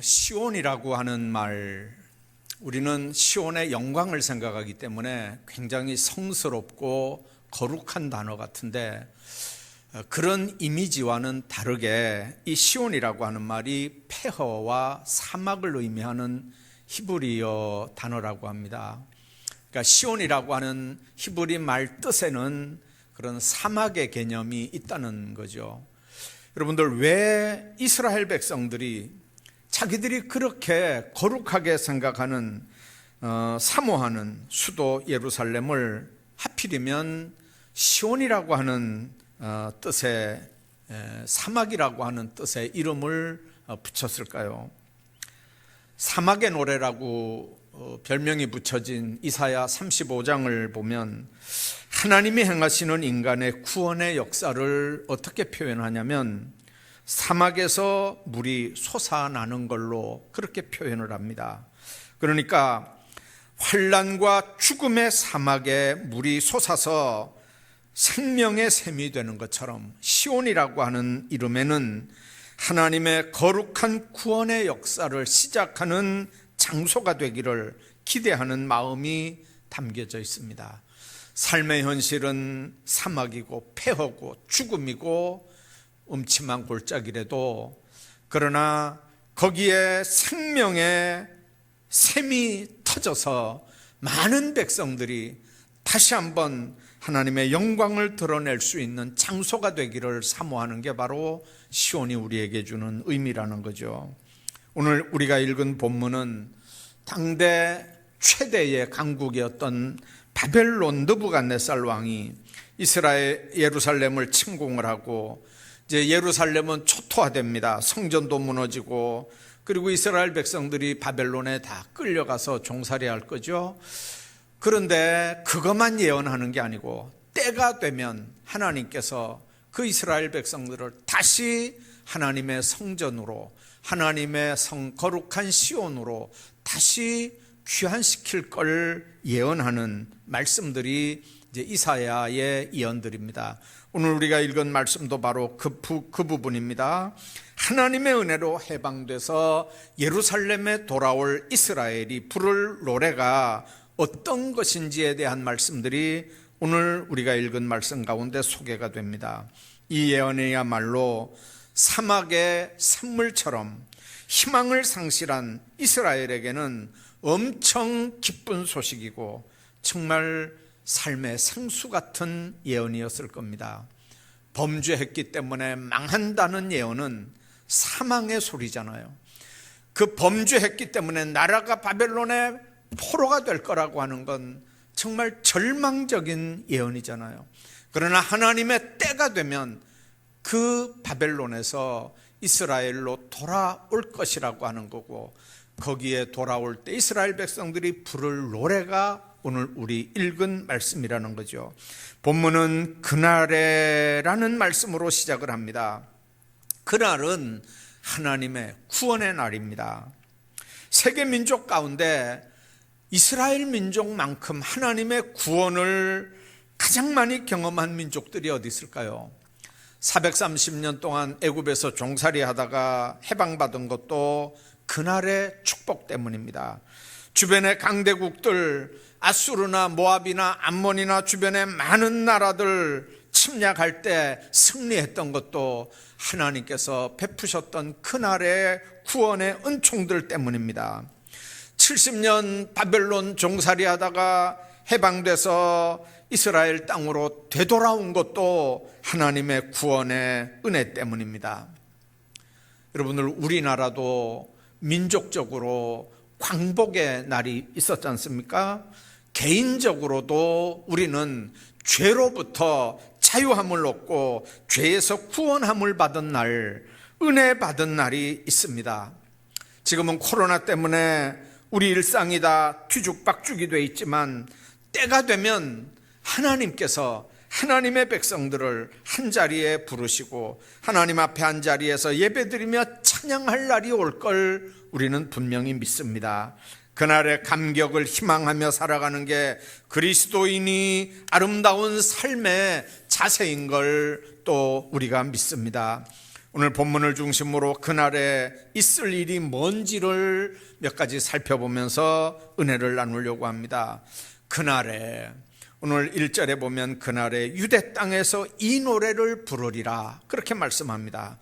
시온이라고 하는 말, 우리는 시온의 영광을 생각하기 때문에 굉장히 성스럽고 거룩한 단어 같은데, 그런 이미지와는 다르게 이 시온이라고 하는 말이 폐허와 사막을 의미하는 히브리어 단어라고 합니다. 그러니까 시온이라고 하는 히브리 말 뜻에는 그런 사막의 개념이 있다는 거죠. 여러분들, 왜 이스라엘 백성들이 자기들이 그렇게 거룩하게 생각하는 사모하는 수도 예루살렘을 하필이면 시온이라고 하는 뜻의 사막이라고 하는 뜻의 이름을 붙였을까요? 사막의 노래라고 별명이 붙여진 이사야 35장을 보면 하나님이 행하시는 인간의 구원의 역사를 어떻게 표현하냐면 사막에서 물이 솟아나는 걸로 그렇게 표현을 합니다. 그러니까 환난과 죽음의 사막에 물이 솟아서 생명의 샘이 되는 것처럼 시온이라고 하는 이름에는 하나님의 거룩한 구원의 역사를 시작하는 장소가 되기를 기대하는 마음이 담겨져 있습니다. 삶의 현실은 사막이고 폐허고 죽음이고 음침한 골짜기래도, 그러나 거기에 생명의 샘이 터져서 많은 백성들이 다시 한번 하나님의 영광을 드러낼 수 있는 장소가 되기를 사모하는 게 바로 시온이 우리에게 주는 의미라는 거죠. 오늘 우리가 읽은 본문은 당대 최대의 강국이었던 바벨론 느부갓네살 왕이 이스라엘 예루살렘을 침공을 하고, 이제 예루살렘은 초토화됩니다. 성전도 무너지고, 그리고 이스라엘 백성들이 바벨론에 다 끌려가서 종살이할 거죠. 그런데 그것만 예언하는 게 아니고 때가 되면 하나님께서 그 이스라엘 백성들을 다시 하나님의 성전으로, 하나님의 거룩한 시온으로 다시 귀환시킬 걸 예언하는 말씀들이 이제 이사야의 예언들입니다. 오늘 우리가 읽은 말씀도 바로 그 부분입니다. 하나님의 은혜로 해방돼서 예루살렘에 돌아올 이스라엘이 부를 노래가 어떤 것인지에 대한 말씀들이 오늘 우리가 읽은 말씀 가운데 소개가 됩니다. 이 예언이야말로 사막의 샘물처럼 희망을 상실한 이스라엘에게는 엄청 기쁜 소식이고 정말 삶의 생수 같은 예언이었을 겁니다. 범죄했기 때문에 망한다는 예언은 사망의 소리잖아요. 그 범죄했기 때문에 나라가 바벨론의 포로가 될 거라고 하는 건 정말 절망적인 예언이잖아요. 그러나 하나님의 때가 되면 그 바벨론에서 이스라엘로 돌아올 것이라고 하는 거고, 거기에 돌아올 때 이스라엘 백성들이 부를 노래가 오늘 우리 읽은 말씀이라는 거죠. 본문은 그날에라는 말씀으로 시작을 합니다. 그날은 하나님의 구원의 날입니다. 세계 민족 가운데 이스라엘 민족만큼 하나님의 구원을 가장 많이 경험한 민족들이 어디 있을까요? 430년 동안 애굽에서 종살이 하다가 해방받은 것도 그날의 축복 때문입니다. 주변의 강대국들 아수르나 모압이나 암몬이나 주변의 많은 나라들 침략할 때 승리했던 것도 하나님께서 베푸셨던 그날의 구원의 은총들 때문입니다. 70년 바벨론 종살이 하다가 해방돼서 이스라엘 땅으로 되돌아온 것도 하나님의 구원의 은혜 때문입니다. 여러분들, 우리나라도 민족적으로 광복의 날이 있었지 않습니까? 개인적으로도 우리는 죄로부터 자유함을 얻고 죄에서 구원함을 받은 날, 은혜 받은 날이 있습니다. 지금은 코로나 때문에 우리 일상이 다 뒤죽박죽이 돼 있지만 때가 되면 하나님께서 하나님의 백성들을 한자리에 부르시고 하나님 앞에 한자리에서 예배드리며 찬양할 날이 올 걸 우리는 분명히 믿습니다. 그날의 감격을 희망하며 살아가는 게 그리스도인이 아름다운 삶의 자세인 걸 또 우리가 믿습니다. 오늘 본문을 중심으로 그날에 있을 일이 뭔지를 몇 가지 살펴보면서 은혜를 나누려고 합니다. 그날에, 오늘 1절에 보면 그날에 유대 땅에서 이 노래를 부르리라 그렇게 말씀합니다.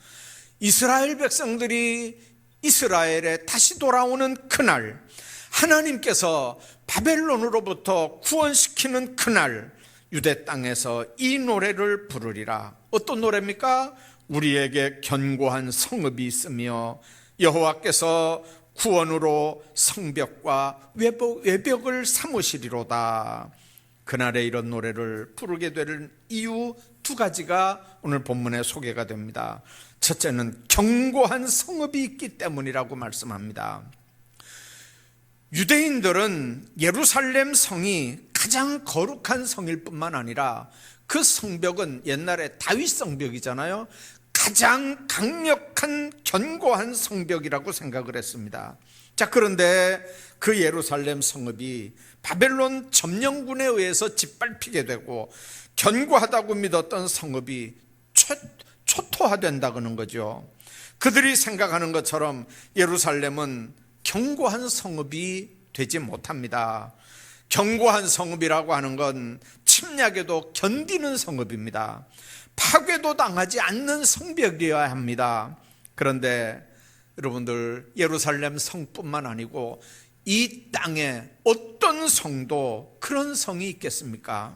이스라엘 백성들이 이스라엘에 다시 돌아오는 그날, 하나님께서 바벨론으로부터 구원시키는 그날, 유대 땅에서 이 노래를 부르리라. 어떤 노래입니까? 우리에게 견고한 성읍이 있으며 여호와께서 구원으로 성벽과 외벽을 삼으시리로다. 그날에 이런 노래를 부르게 될 이유 두 가지가 오늘 본문에 소개가 됩니다. 첫째는 견고한 성읍이 있기 때문이라고 말씀합니다. 유대인들은 예루살렘 성이 가장 거룩한 성일 뿐만 아니라 그 성벽은 옛날에 다윗 성벽이잖아요. 가장 강력한 견고한 성벽이라고 생각을 했습니다. 자, 그런데 그 예루살렘 성읍이 바벨론 점령군에 의해서 짓밟히게 되고 견고하다고 믿었던 성읍이 초토화된다는 거죠. 그들이 생각하는 것처럼 예루살렘은 견고한 성읍이 되지 못합니다. 견고한 성읍이라고 하는 건 침략에도 견디는 성읍입니다. 파괴도 당하지 않는 성벽이어야 합니다. 그런데 여러분들, 예루살렘 성뿐만 아니고 이 땅에 어떤 성도 그런 성이 있겠습니까?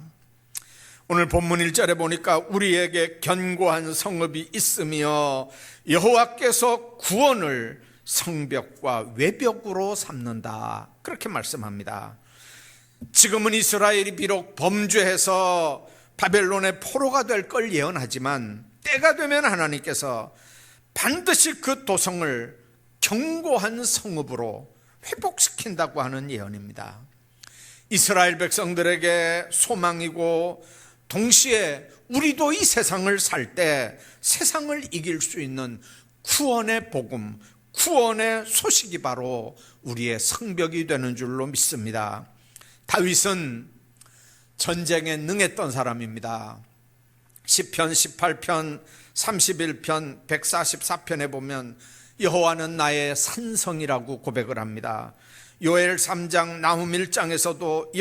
오늘 본문 1절에 보니까 우리에게 견고한 성읍이 있으며 여호와께서 구원을 성벽과 외벽으로 삼는다 그렇게 말씀합니다. 지금은 이스라엘이 비록 범죄해서 바벨론의 포로가 될 걸 예언하지만 때가 되면 하나님께서 반드시 그 도성을 견고한 성읍으로 회복시킨다고 하는 예언입니다. 이스라엘 백성들에게 소망이고 동시에 우리도 이 세상을 살 때 세상을 이길 수 있는 구원의 복음, 구원의 소식이 바로 우리의 성벽이 되는 줄로 믿습니다. 다윗은 전쟁에 능했던 사람입니다. 시편 18편, 31편, 144편에 보면 여호와는 나의 산성이라고 고백을 합니다. 요엘 3장, 나훔 1장에서도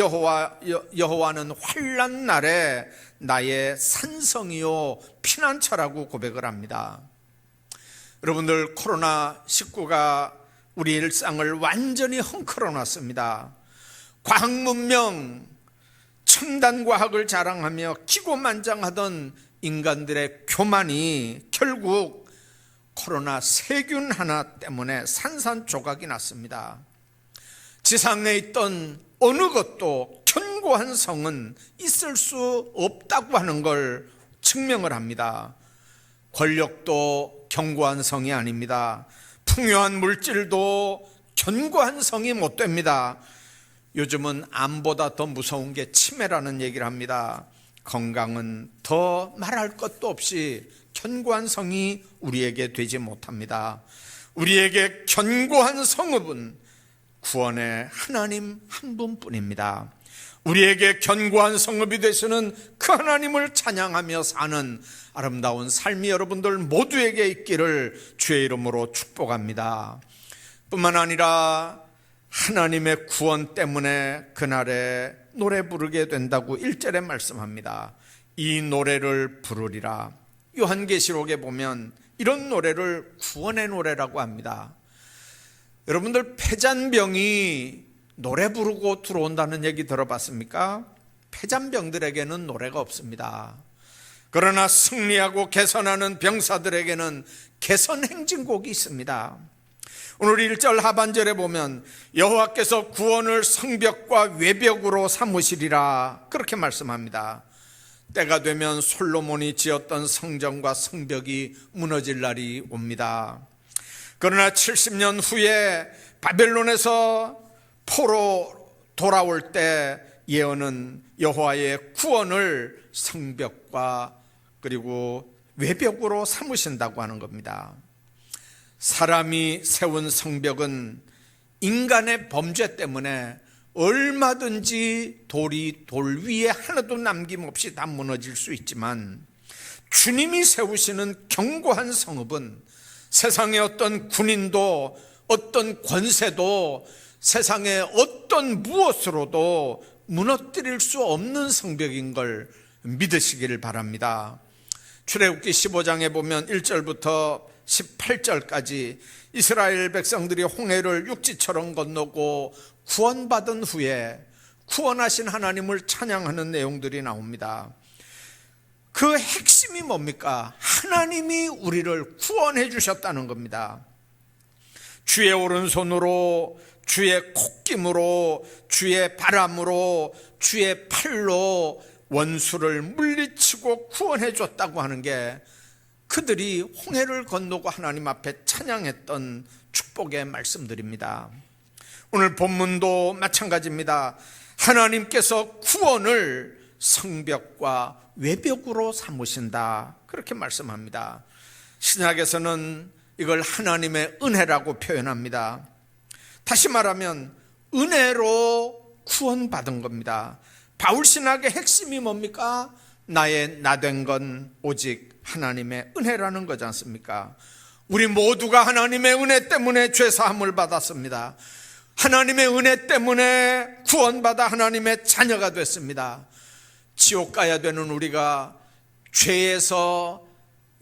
여호와는 환난 날에 나의 산성이요 피난처라고 고백을 합니다. 여러분들, 코로나19가 우리 일상을 완전히 헝클어 놨습니다. 과학문명, 첨단과학을 자랑하며 기고만장하던 인간들의 교만이 결국 코로나 세균 하나 때문에 산산조각이 났습니다. 지상에 있던 어느 것도 견고한 성은 있을 수 없다고 하는 걸 증명을 합니다. 권력도 견고한 성이 아닙니다. 풍요한 물질도 견고한 성이 못 됩니다. 요즘은 암보다 더 무서운 게 치매라는 얘기를 합니다. 건강은 더 말할 것도 없이 견고한 성이 우리에게 되지 못합니다. 우리에게 견고한 성읍은 구원의 하나님 한 분뿐입니다. 우리에게 견고한 성읍이 되시는 그 하나님을 찬양하며 사는 아름다운 삶이 여러분들 모두에게 있기를 주의 이름으로 축복합니다. 뿐만 아니라 하나님의 구원 때문에 그날에 노래 부르게 된다고 1절에 말씀합니다. 이 노래를 부르리라. 요한계시록에 보면 이런 노래를 구원의 노래라고 합니다. 여러분들, 폐잔병이 노래 부르고 들어온다는 얘기 들어봤습니까? 폐잔병들에게는 노래가 없습니다. 그러나 승리하고 개선하는 병사들에게는 개선 행진곡이 있습니다. 오늘 1절 하반절에 보면 여호와께서 구원을 성벽과 외벽으로 삼으시리라 그렇게 말씀합니다. 때가 되면 솔로몬이 지었던 성전과 성벽이 무너질 날이 옵니다. 그러나 70년 후에 바벨론에서 포로 돌아올 때 예언은 여호와의 구원을 성벽과 그리고 외벽으로 삼으신다고 하는 겁니다. 사람이 세운 성벽은 인간의 범죄 때문에 얼마든지 돌이 돌 위에 하나도 남김없이 다 무너질 수 있지만 주님이 세우시는 견고한 성읍은 세상의 어떤 군인도 어떤 권세도 세상의 어떤 무엇으로도 무너뜨릴 수 없는 성벽인 걸 믿으시기를 바랍니다. 출애굽기 15장에 보면 1절부터 18절까지 이스라엘 백성들이 홍해를 육지처럼 건너고 구원받은 후에 구원하신 하나님을 찬양하는 내용들이 나옵니다. 그 핵심이 뭡니까? 하나님이 우리를 구원해 주셨다는 겁니다. 주의 오른손으로, 주의 콧김으로, 주의 바람으로, 주의 팔로 원수를 물리치고 구원해 줬다고 하는 게 그들이 홍해를 건너고 하나님 앞에 찬양했던 축복의 말씀들입니다. 오늘 본문도 마찬가지입니다. 하나님께서 구원을 성벽과 외벽으로 삼으신다, 그렇게 말씀합니다. 신약에서는 이걸 하나님의 은혜라고 표현합니다. 다시 말하면 은혜로 구원받은 겁니다. 바울신학의 핵심이 뭡니까? 나의 나된 건 오직 하나님의 은혜라는 거지 않습니까? 우리 모두가 하나님의 은혜 때문에 죄사함을 받았습니다. 하나님의 은혜 때문에 구원받아 하나님의 자녀가 됐습니다. 지옥 가야 되는 우리가 죄에서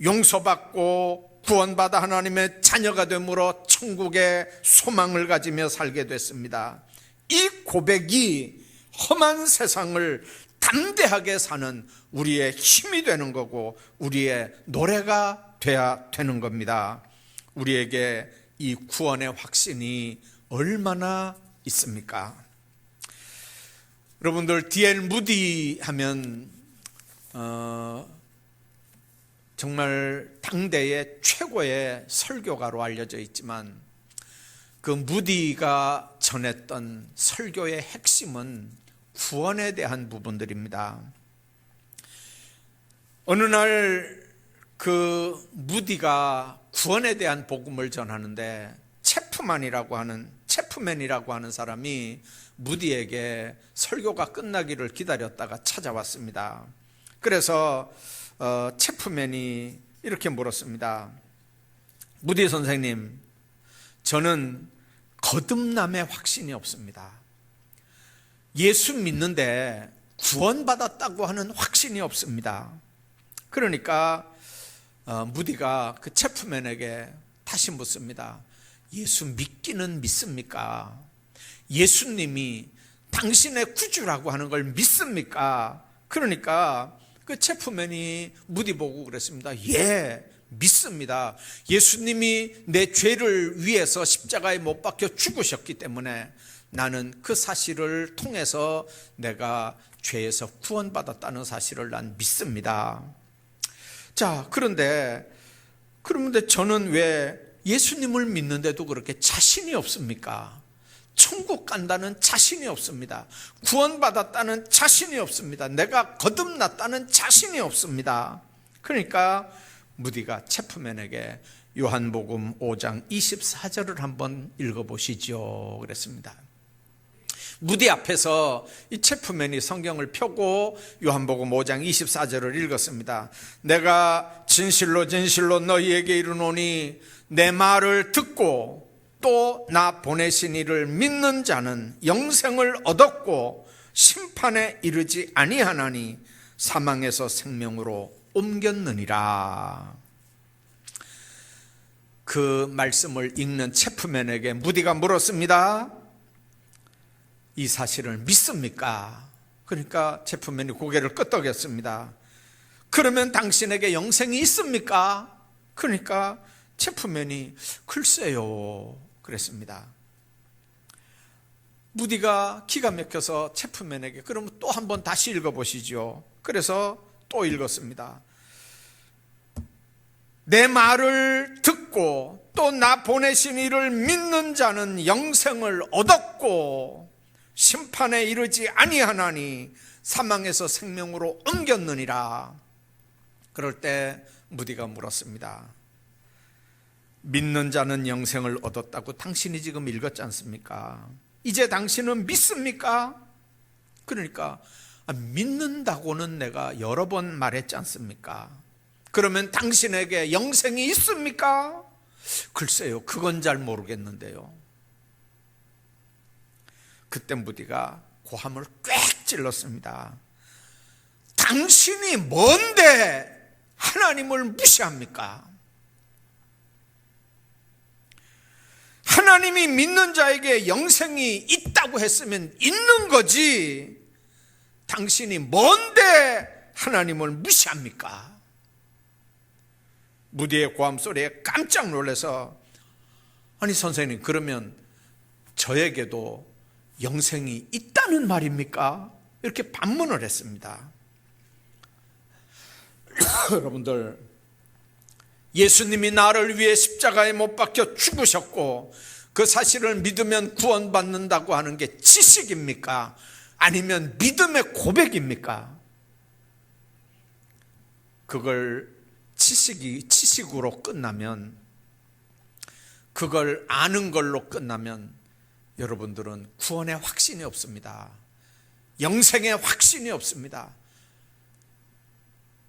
용서받고 구원받아 하나님의 자녀가 되므로 천국의 소망을 가지며 살게 됐습니다. 이 고백이 험한 세상을 담대하게 사는 우리의 힘이 되는 거고 우리의 노래가 돼야 되는 겁니다. 우리에게 이 구원의 확신이 얼마나 있습니까? 여러분들 D.L. 무디 하면 정말 당대의 최고의 설교가로 알려져 있지만 그 무디가 전했던 설교의 핵심은 구원에 대한 부분들입니다. 어느 날 그 무디가 구원에 대한 복음을 전하는데 체프맨이라고 하는 사람이 무디에게 설교가 끝나기를 기다렸다가 찾아왔습니다. 그래서 체프맨이 이렇게 물었습니다. 무디 선생님, 저는 거듭남의 확신이 없습니다. 예수 믿는데 구원받았다고 하는 확신이 없습니다. 그러니까 무디가 그 체프맨에게 다시 묻습니다. 예수 믿기는 믿습니까? 예수님이 당신의 구주라고 하는 걸 믿습니까? 그러니까 그 체프맨이 무디 보고 그랬습니다. 예, 믿습니다. 예수님이 내 죄를 위해서 십자가에 못 박혀 죽으셨기 때문에 나는 그 사실을 통해서 내가 죄에서 구원받았다는 사실을 난 믿습니다. 자, 그런데 저는 왜 예수님을 믿는데도 그렇게 자신이 없습니까? 천국 간다는 자신이 없습니다. 구원받았다는 자신이 없습니다. 내가 거듭났다는 자신이 없습니다. 그러니까 무디가 체프맨에게 요한복음 5장 24절을 한번 읽어보시죠 그랬습니다. 무디 앞에서 이 체프맨이 성경을 펴고 요한복음 5장 24절을 읽었습니다. 내가 진실로 진실로 너희에게 이르노니 내 말을 듣고 또 나 보내신 이를 믿는 자는 영생을 얻었고 심판에 이르지 아니하나니 사망에서 생명으로 옮겼느니라. 그 말씀을 읽는 체프맨에게 무디가 물었습니다. 이 사실을 믿습니까? 그러니까 체프맨이 고개를 끄덕였습니다. 그러면 당신에게 영생이 있습니까? 그러니까 체프맨이 글쎄요 그랬습니다. 무디가 기가 막혀서 체프맨에게 그러면 또 한번 다시 읽어보시죠. 그래서 또 읽었습니다. 내 말을 듣고 또 나 보내신 이를 믿는 자는 영생을 얻었고 심판에 이르지 아니하나니 사망에서 생명으로 옮겼느니라. 그럴 때 무디가 물었습니다. 믿는 자는 영생을 얻었다고 당신이 지금 읽었지 않습니까? 이제 당신은 믿습니까? 그러니까 믿는다고는 내가 여러 번 말했지 않습니까? 그러면 당신에게 영생이 있습니까? 글쎄요, 그건 잘 모르겠는데요. 그때 무디가 고함을 꽥 찔렀습니다. 당신이 뭔데 하나님을 무시합니까? 하나님이 믿는 자에게 영생이 있다고 했으면 있는 거지, 당신이 뭔데 하나님을 무시합니까? 무디의 고함 소리에 깜짝 놀라서, 아니 선생님, 그러면 저에게도 영생이 있다는 말입니까? 이렇게 반문을 했습니다. 여러분들, 예수님이 나를 위해 십자가에 못 박혀 죽으셨고 그 사실을 믿으면 구원받는다고 하는 게 지식입니까? 아니면 믿음의 고백입니까? 그걸 지식으로 끝나면, 그걸 아는 걸로 끝나면 여러분들은 구원의 확신이 없습니다. 영생의 확신이 없습니다.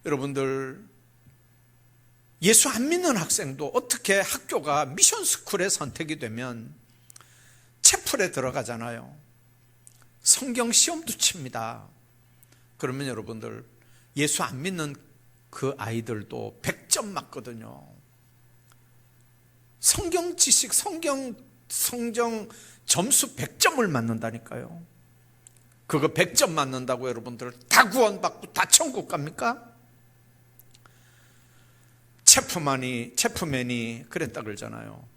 여러분들, 예수 안 믿는 학생도 어떻게 학교가 미션 스쿨에 선택이 되면 채플에 들어가잖아요. 성경 시험도 칩니다. 그러면 여러분들, 예수 안 믿는 그 아이들도 100점 맞거든요. 성경 지식, 성경 점수 100점을 맞는다니까요. 그거 100점 맞는다고 여러분들 다 구원받고 다 천국 갑니까? 체프맨이 그랬다 그러잖아요.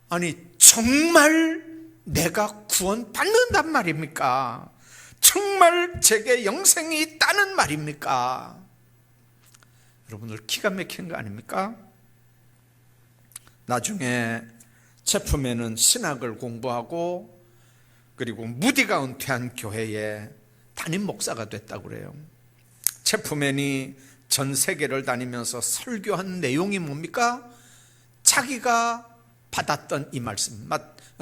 아니, 정말 내가 구원받는단 말입니까? 정말 제게 영생이 있다는 말입니까? 여러분들, 기가 막힌 거 아닙니까? 나중에 체프맨은 신학을 공부하고 그리고 무디가 은퇴한 교회에 담임 목사가 됐다고 그래요. 체프맨이 전 세계를 다니면서 설교한 내용이 뭡니까? 자기가 받았던 이 말씀,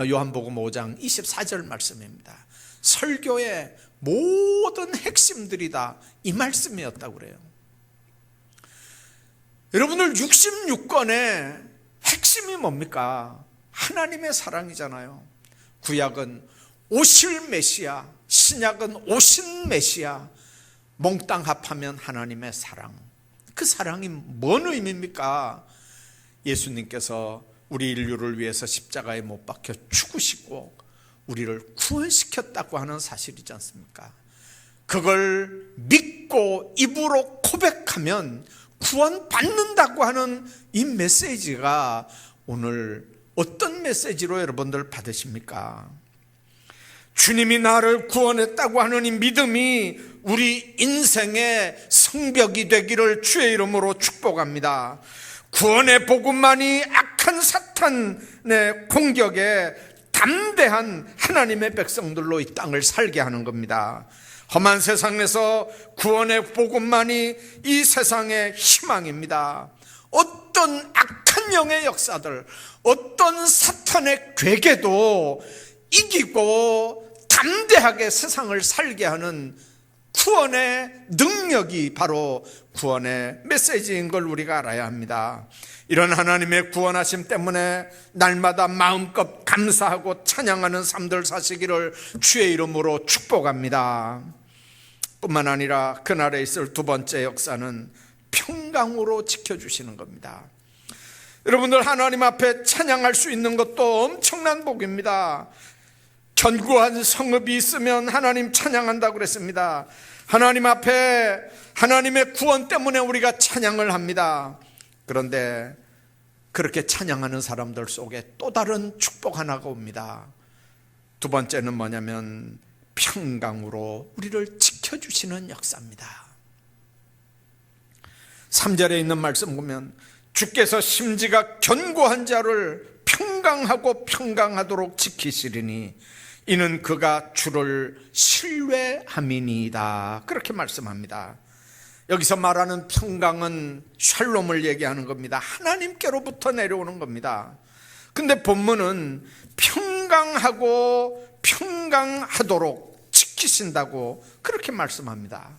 요한복음 5장 24절 말씀입니다. 설교의 모든 핵심들이 다 이 말씀이었다고 그래요. 여러분들, 66권의 핵심이 뭡니까? 하나님의 사랑이잖아요. 구약은 오실 메시아, 신약은 오신 메시아, 몽땅 합하면 하나님의 사랑. 그 사랑이 뭔 의미입니까? 예수님께서 우리 인류를 위해서 십자가에 못 박혀 죽으시고 우리를 구원시켰다고 하는 사실이지 않습니까? 그걸 믿고 입으로 고백하면 구원받는다고 하는 이 메시지가 오늘 어떤 메시지로 여러분들 받으십니까? 주님이 나를 구원했다고 하는 이 믿음이 우리 인생의 성벽이 되기를 주의 이름으로 축복합니다. 구원의 복음만이 악한 사탄의 공격에 담대한 하나님의 백성들로 이 땅을 살게 하는 겁니다. 험한 세상에서 구원의 복음만이 이 세상의 희망입니다. 어떤 악한 영의 역사들, 어떤 사탄의 괴계도 이기고 담대하게 세상을 살게 하는 구원의 능력이 바로 구원의 메시지인 걸 우리가 알아야 합니다. 이런 하나님의 구원하심 때문에 날마다 마음껏 감사하고 찬양하는 삶들 사시기를 주의 이름으로 축복합니다. 뿐만 아니라 그날에 있을 두 번째 역사는 평강으로 지켜주시는 겁니다. 여러분들, 하나님 앞에 찬양할 수 있는 것도 엄청난 복입니다. 견고한 성읍이 있으면 하나님 찬양한다고 그랬습니다. 하나님 앞에 하나님의 구원 때문에 우리가 찬양을 합니다. 그런데 그렇게 찬양하는 사람들 속에 또 다른 축복 하나가 옵니다. 두 번째는 뭐냐면 평강으로 우리를 지켜주시는 역사입니다. 3절에 있는 말씀 보면 주께서 심지가 견고한 자를 평강하고 평강하도록 지키시리니 이는 그가 주를 신뢰함이니이다. 그렇게 말씀합니다. 여기서 말하는 평강은 샬롬을 얘기하는 겁니다. 하나님께로부터 내려오는 겁니다. 근데 본문은 평강하고 평강하도록 지키신다고 그렇게 말씀합니다.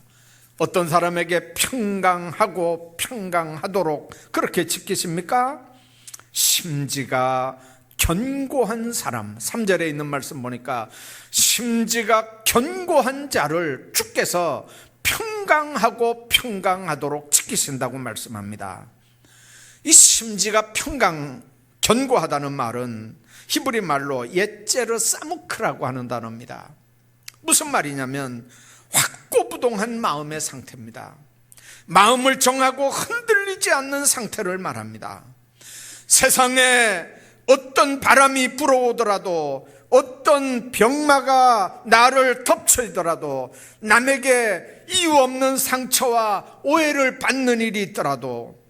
어떤 사람에게 평강하고 평강하도록 그렇게 지키십니까? 심지가 견고한 사람, 3절에 있는 말씀 보니까 심지가 견고한 자를 주께서 평강하고 평강하도록 지키신다고 말씀합니다. 이 심지가 견고하다는 말은 히브리 말로 예제르 사무크라고 하는 단어입니다. 무슨 말이냐면 확고부동한 마음의 상태입니다. 마음을 정하고 흔들리지 않는 상태를 말합니다. 세상에 어떤 바람이 불어오더라도, 어떤 병마가 나를 덮치더라도, 남에게 이유 없는 상처와 오해를 받는 일이 있더라도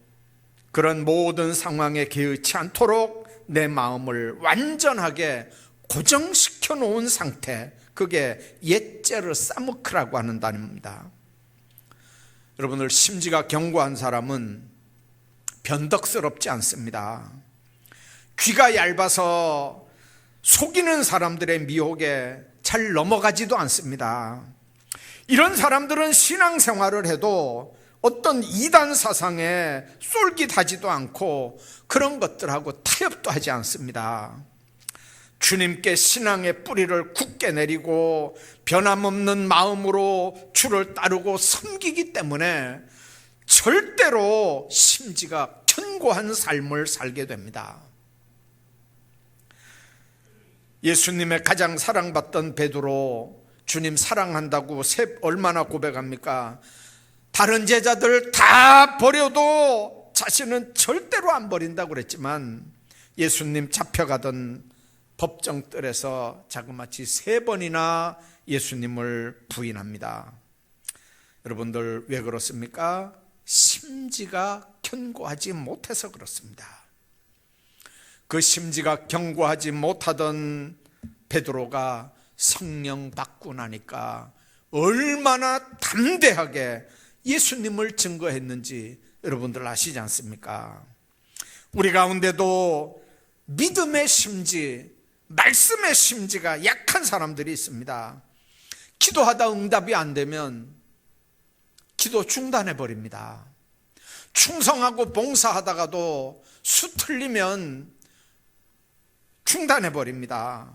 그런 모든 상황에 개의치 않도록 내 마음을 완전하게 고정시켜 놓은 상태, 그게 예제르 사무크라고 하는 단어입니다. 여러분들, 심지가 견고한 사람은 변덕스럽지 않습니다. 귀가 얇아서 속이는 사람들의 미혹에 잘 넘어가지도 않습니다. 이런 사람들은 신앙생활을 해도 어떤 이단 사상에 쏠깃하지도 않고 그런 것들하고 타협도 하지 않습니다. 주님께 신앙의 뿌리를 굳게 내리고 변함없는 마음으로 주를 따르고 섬기기 때문에 절대로 심지가 견고한 삶을 살게 됩니다. 예수님의 가장 사랑받던 베드로, 주님 사랑한다고 얼마나 고백합니까? 다른 제자들 다 버려도 자신은 절대로 안 버린다고 그랬지만 예수님 잡혀가던 법정뜰에서 자그마치 3번이나 예수님을 부인합니다. 여러분들, 왜 그렇습니까? 심지가 견고하지 못해서 그렇습니다. 그 심지가 견고하지 못하던 베드로가 성령 받고 나니까 얼마나 담대하게 예수님을 증거했는지 여러분들 아시지 않습니까? 우리 가운데도 믿음의 심지, 말씀의 심지가 약한 사람들이 있습니다. 기도하다 응답이 안 되면 기도 중단해 버립니다. 충성하고 봉사하다가도 수 틀리면 중단해 버립니다.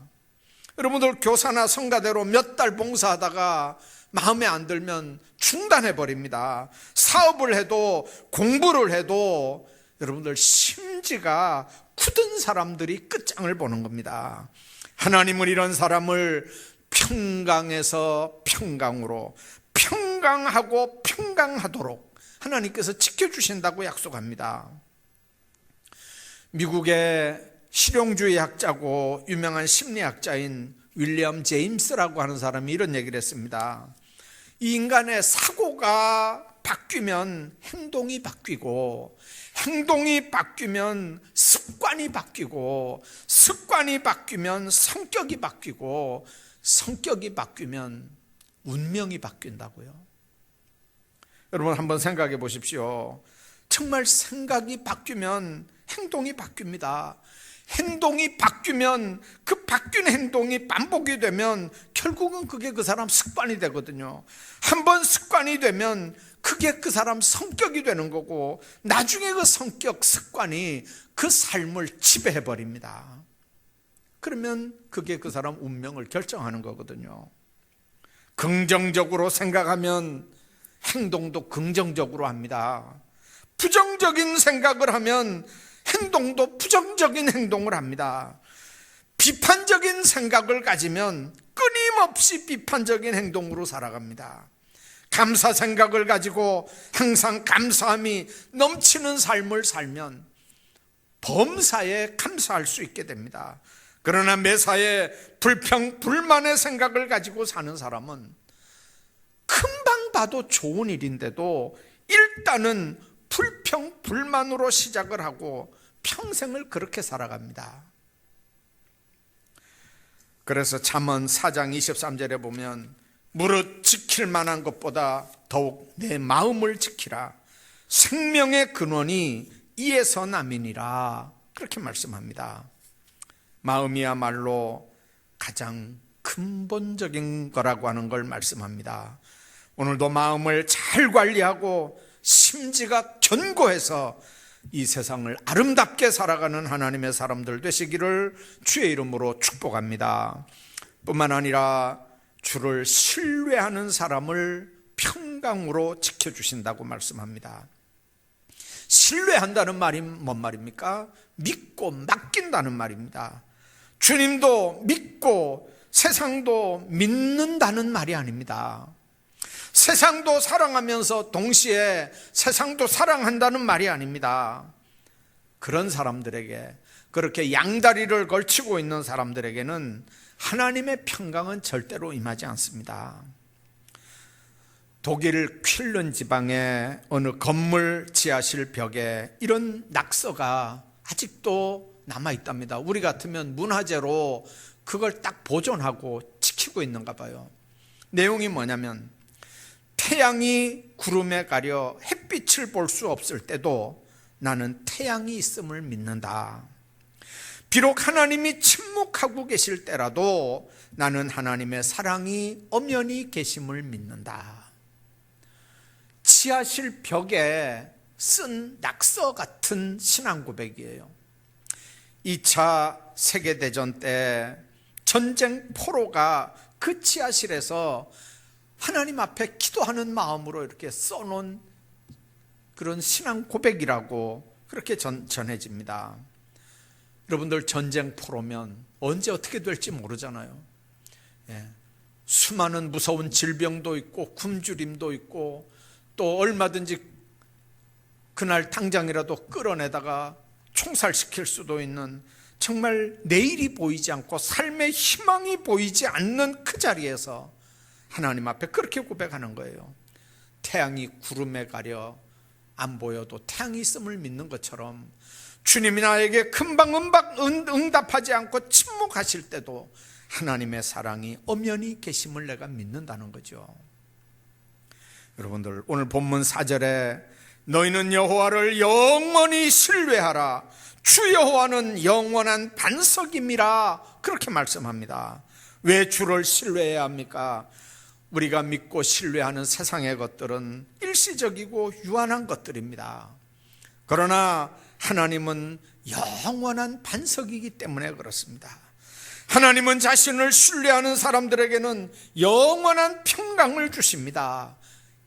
여러분들, 교사나 성가대로 몇 달 봉사하다가 마음에 안 들면 중단해 버립니다. 사업을 해도 공부를 해도 여러분들, 심지가 굳은 사람들이 끝장을 보는 겁니다. 하나님은 이런 사람을 평강에서 평강으로, 평강하고 평강하도록 하나님께서 지켜주신다고 약속합니다. 미국의 실용주의 학자고 유명한 심리학자인 윌리엄 제임스라고 하는 사람이 이런 얘기를 했습니다. 이 인간의 사고가 바뀌면 행동이 바뀌고, 행동이 바뀌면 습관이 바뀌고, 습관이 바뀌면 성격이 바뀌고, 성격이 바뀌면 운명이 바뀐다고요. 여러분, 한번 생각해 보십시오. 정말 생각이 바뀌면 행동이 바뀝니다. 행동이 바뀌면 그 바뀐 행동이 반복이 되면 결국은 그게 그 사람 습관이 되거든요. 한번 습관이 되면 그게 그 사람 성격이 되는 거고, 나중에 그 성격, 습관이 그 삶을 지배해 버립니다. 그러면 그게 그 사람 운명을 결정하는 거거든요. 긍정적으로 생각하면 행동도 긍정적으로 합니다. 부정적인 생각을 하면 행동도 부정적인 행동을 합니다. 비판적인 생각을 가지면 끊임없이 비판적인 행동으로 살아갑니다. 감사 생각을 가지고 항상 감사함이 넘치는 삶을 살면 범사에 감사할 수 있게 됩니다. 그러나 매사에 불평, 불만의 생각을 가지고 사는 사람은 금방 봐도 좋은 일인데도 일단은 불평, 불만으로 시작을 하고 평생을 그렇게 살아갑니다. 그래서 잠언 4장 23절에 보면 무릇 지킬 만한 것보다 더욱 내 마음을 지키라. 생명의 근원이 이에서 남이니라. 그렇게 말씀합니다. 마음이야말로 가장 근본적인 거라고 하는 걸 말씀합니다. 오늘도 마음을 잘 관리하고 심지가 견고해서 이 세상을 아름답게 살아가는 하나님의 사람들 되시기를 주의 이름으로 축복합니다. 뿐만 아니라 주를 신뢰하는 사람을 평강으로 지켜주신다고 말씀합니다. 신뢰한다는 말이 뭔 말입니까? 믿고 맡긴다는 말입니다. 주님도 믿고 세상도 믿는다는 말이 아닙니다. 세상도 사랑하면서 동시에 세상도 사랑한다는 말이 아닙니다. 그런 사람들에게, 그렇게 양다리를 걸치고 있는 사람들에게는 하나님의 평강은 절대로 임하지 않습니다. 독일 퀼른 지방의 어느 건물 지하실 벽에 이런 낙서가 아직도 남아있답니다. 우리 같으면 문화재로 그걸 딱 보존하고 지키고 있는가 봐요. 내용이 뭐냐면, 태양이 구름에 가려 햇빛을 볼 수 없을 때도 나는 태양이 있음을 믿는다. 비록 하나님이 침묵하고 계실 때라도 나는 하나님의 사랑이 엄연히 계심을 믿는다. 지하실 벽에 쓴 낙서 같은 신앙 고백이에요. 2차 세계대전 때 전쟁 포로가 그 지하실에서 하나님 앞에 기도하는 마음으로 이렇게 써놓은 그런 신앙 고백이라고 그렇게 전해집니다. 여러분들, 전쟁 포로면 언제 어떻게 될지 모르잖아요. 수많은 무서운 질병도 있고 굶주림도 있고, 또 얼마든지 그날 당장이라도 끌어내다가 총살시킬 수도 있는, 정말 내일이 보이지 않고 삶의 희망이 보이지 않는 그 자리에서 하나님 앞에 그렇게 고백하는 거예요. 태양이 구름에 가려 안 보여도 태양이 있음을 믿는 것처럼 주님이 나에게 금방 응답하지 않고 침묵하실 때도 하나님의 사랑이 엄연히 계심을 내가 믿는다는 거죠. 여러분들, 오늘 본문 4절에 너희는 여호와를 영원히 신뢰하라. 주 여호와는 영원한 반석임이라, 그렇게 말씀합니다. 왜 주를 신뢰해야 합니까? 우리가 믿고 신뢰하는 세상의 것들은 일시적이고 유한한 것들입니다. 그러나 하나님은 영원한 반석이기 때문에 그렇습니다. 하나님은 자신을 신뢰하는 사람들에게는 영원한 평강을 주십니다.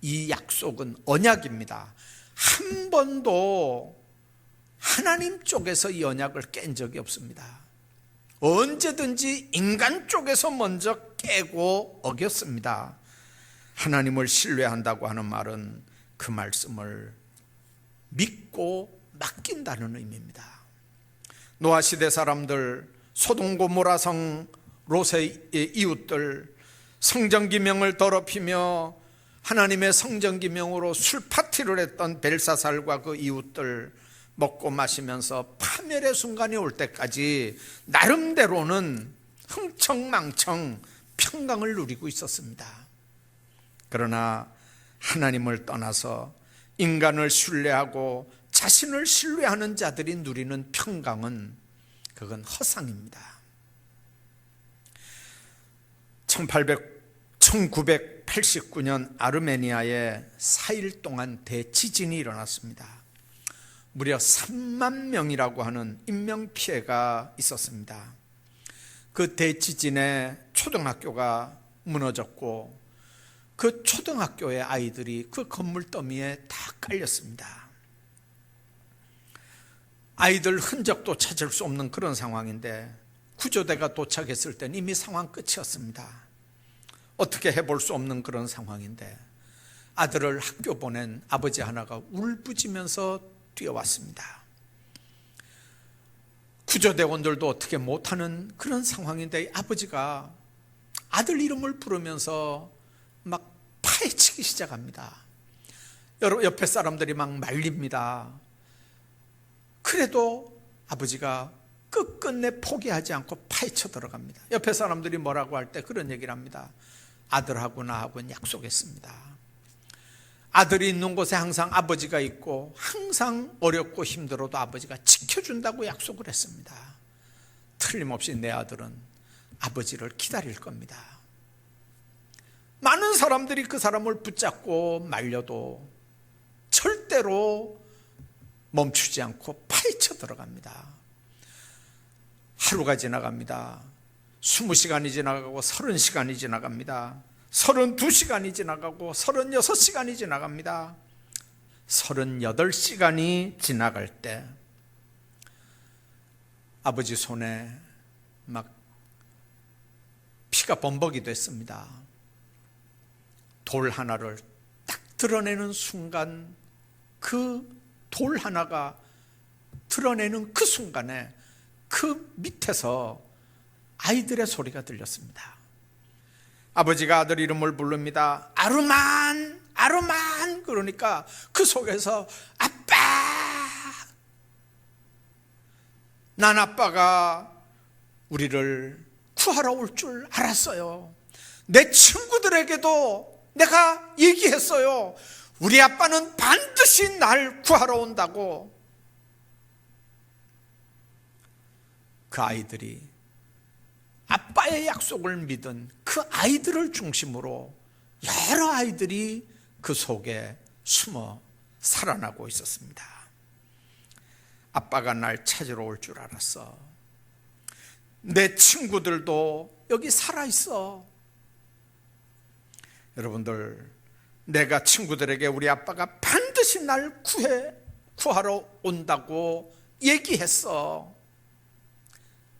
이 약속은 언약입니다. 한 번도 하나님 쪽에서 이 언약을 깬 적이 없습니다. 언제든지 인간 쪽에서 먼저 깨고 어겼습니다. 하나님을 신뢰한다고 하는 말은 그 말씀을 믿고 맡긴다는 의미입니다. 노아 시대 사람들, 소돔 고모라 성 롯의 이웃들, 성전기명을 더럽히며 하나님의 성전기명으로 술 파티를 했던 벨사살과 그 이웃들, 먹고 마시면서 파멸의 순간이 올 때까지 나름대로는 흥청망청 평강을 누리고 있었습니다. 그러나 하나님을 떠나서 인간을 신뢰하고 자신을 신뢰하는 자들이 누리는 평강은, 그건 허상입니다. 1989년 아르메니아에 4일 동안 대지진이 일어났습니다. 무려 3만 명이라고 하는 인명피해가 있었습니다. 그 대지진에 초등학교가 무너졌고 그 초등학교의 아이들이 그 건물 더미에 다 깔렸습니다. 아이들 흔적도 찾을 수 없는 그런 상황인데 구조대가 도착했을 때는 이미 상황 끝이었습니다. 어떻게 해볼 수 없는 그런 상황인데 아들을 학교 보낸 아버지 하나가 울부짖으면서 뛰어왔습니다. 구조대원들도 어떻게 못하는 그런 상황인데 아버지가 아들 이름을 부르면서 막 파헤치기 시작합니다. 옆에 사람들이 막 말립니다. 그래도 아버지가 끝끝내 포기하지 않고 파헤쳐 들어갑니다. 옆에 사람들이 뭐라고 할 때 그런 얘기를 합니다. 아들하고 나하고는 약속했습니다. 아들이 있는 곳에 항상 아버지가 있고 항상 어렵고 힘들어도 아버지가 지켜준다고 약속을 했습니다. 틀림없이 내 아들은 아버지를 기다릴 겁니다. 많은 사람들이 그 사람을 붙잡고 말려도 절대로 멈추지 않고 파헤쳐 들어갑니다. 하루가 지나갑니다. 20시간이 지나가고 30시간이 지나갑니다. 32시간이 지나가고 36시간이 지나갑니다. 38시간이 지나갈 때 아버지 손에 막 피가 범벅이 됐습니다. 돌 하나를 딱 드러내는 순간, 그 돌 하나가 드러내는 그 순간에 그 밑에서 아이들의 소리가 들렸습니다. 아버지가 아들 이름을 부릅니다. 아루만, 아루만. 그러니까 그 속에서 아빠, 난 아빠가 우리를 구하러 올 줄 알았어요. 내 친구들에게도 내가 얘기했어요. 우리 아빠는 반드시 날 구하러 온다고. 그 아이들이 아빠의 약속을 믿은 그 아이들을 중심으로 여러 아이들이 그 속에 숨어 살아나고 있었습니다. 아빠가 날 찾으러 올 줄 알았어. 내 친구들도 여기 살아있어. 여러분들, 내가 친구들에게 우리 아빠가 반드시 날 구하러 온다고 얘기했어.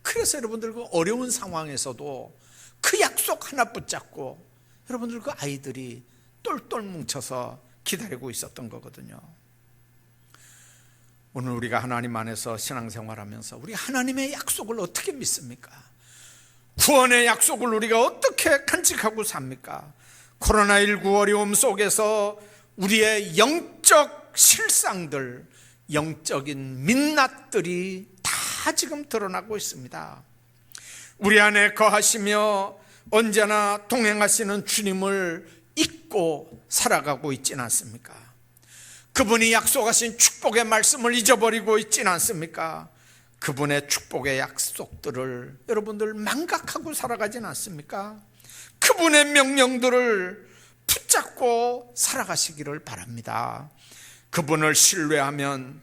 그래서 여러분들 그 어려운 상황에서도 그 약속 하나 붙잡고 여러분들 그 아이들이 똘똘 뭉쳐서 기다리고 있었던 거거든요. 오늘 우리가 하나님 안에서 신앙생활하면서 우리 하나님의 약속을 어떻게 믿습니까? 구원의 약속을 우리가 어떻게 간직하고 삽니까? 코로나19 어려움 속에서 우리의 영적 실상들, 영적인 민낯들이 다 지금 드러나고 있습니다. 우리 안에 거하시며 언제나 동행하시는 주님을 잊고 살아가고 있지는 않습니까? 그분이 약속하신 축복의 말씀을 잊어버리고 있지는 않습니까? 그분의 축복의 약속들을 여러분들 망각하고 살아가지는 않습니까? 그분의 명령들을 붙잡고 살아가시기를 바랍니다. 그분을 신뢰하면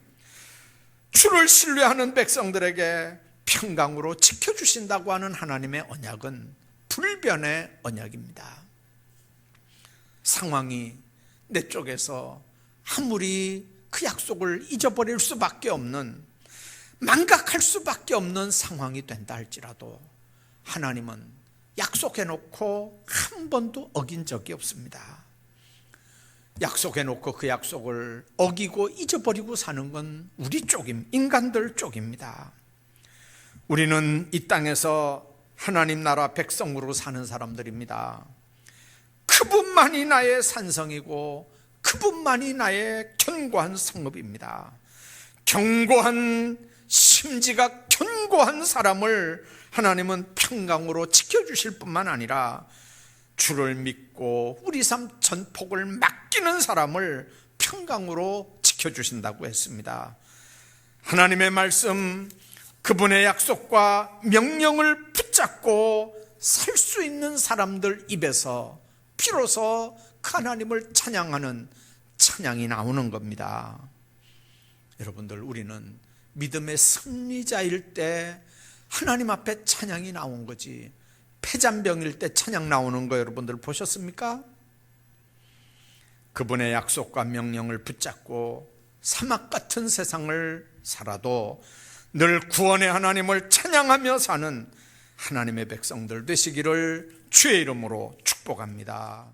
주를 신뢰하는 백성들에게 평강으로 지켜주신다고 하는 하나님의 언약은 불변의 언약입니다. 상황이 내 쪽에서 아무리 그 약속을 잊어버릴 수밖에 없는, 망각할 수밖에 없는 상황이 된다 할지라도 하나님은 약속해놓고 한 번도 어긴 적이 없습니다. 약속해놓고 그 약속을 어기고 잊어버리고 사는 건 우리 인간들 쪽입니다. 우리는 이 땅에서 하나님 나라 백성으로 사는 사람들입니다. 그분만이 나의 산성이고 그분만이 나의 견고한 성읍입니다. 견고한 심지가 견고한 사람을 하나님은 평강으로 지켜주실 뿐만 아니라 주를 믿고 우리 삶 전폭을 맡기는 사람을 평강으로 지켜주신다고 했습니다. 하나님의 말씀, 그분의 약속과 명령을 붙잡고 살 수 있는 사람들 입에서 비로소 하나님을 찬양하는 찬양이 나오는 겁니다. 여러분들, 우리는 믿음의 승리자일 때 하나님 앞에 찬양이 나온 거지, 패잔병일 때 찬양 나오는 거 여러분들 보셨습니까? 그분의 약속과 명령을 붙잡고 사막 같은 세상을 살아도 늘 구원의 하나님을 찬양하며 사는 하나님의 백성들 되시기를 주의 이름으로 축복합니다.